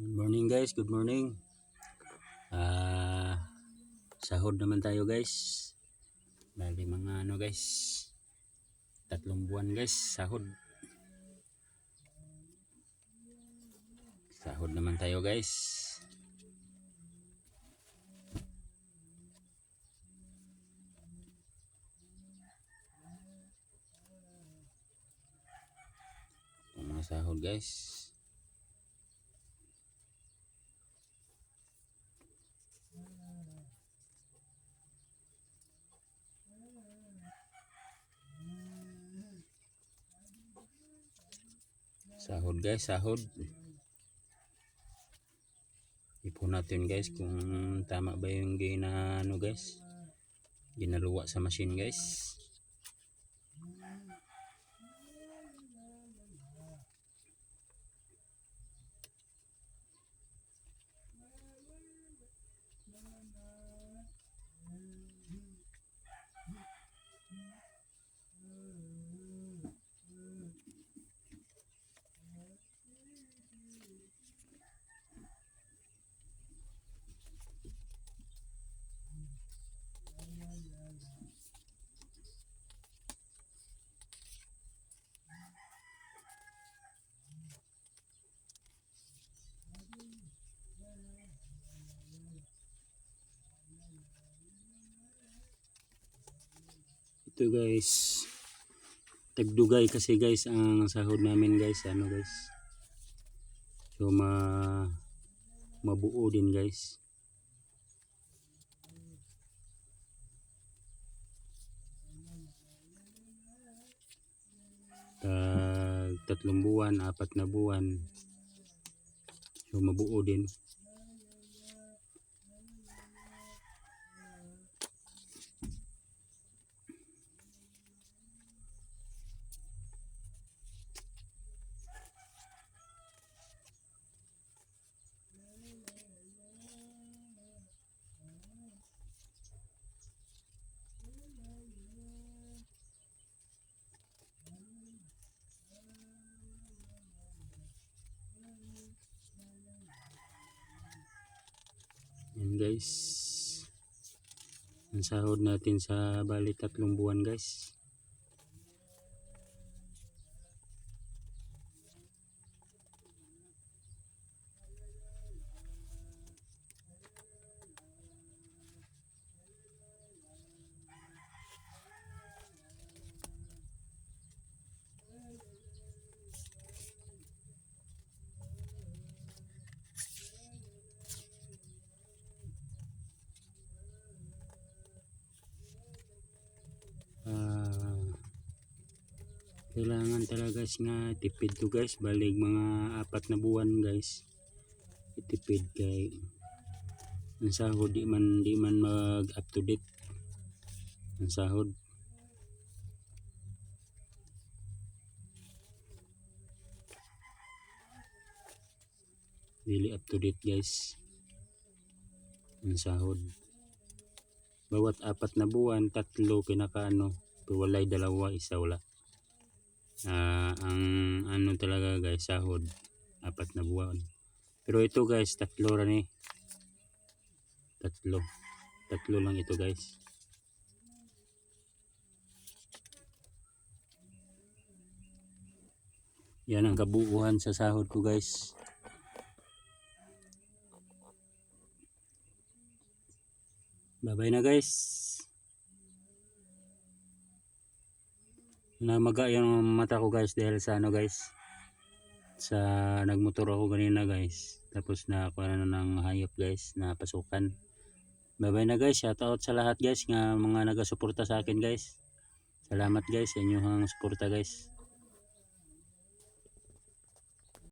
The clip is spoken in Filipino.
Good morning guys, good morning. Sahod naman tayo guys. Bali mga guys. 3 buwan guys, sahod. Sahod naman tayo guys. Ito mga sahod guys. Sahod guys, sahod. Ipon natin guys kung tama ba yung guys. Ginaluwa sa machine guys. Ito guys, tagdugay kasi guys ang sahod namin guys, guys. So mabuo din guys. Tag 3 buwan, 4 na buwan. So mabuo din. Yan guys, ang sahod natin sa bali 3 buwan guys. Kailangan talaga guys nga tipid to guys, balig mga 4 na buwan guys itipid kay ang sahod di man mag up to date ang sahod. Dili up to date guys ang sahod. Bawat 4 na buwan 3 pinakaano, pero walay 2, isa wala. Ang talaga guys, sahod 4 na buwan. Pero ito guys, 3 rin eh. 3 lang ito guys. Yan ang kabuuan sa sahod ko guys. Bye bye na guys. Namaga yung mata ko guys dahil sa guys, sa nagmotor ako kanina guys, tapos nakuha na ng hayop guys na pasukan. Bye bye na guys, shout out sa lahat guys nga mga nagasuporta sa akin guys. Salamat guys sa inyong suporta guys.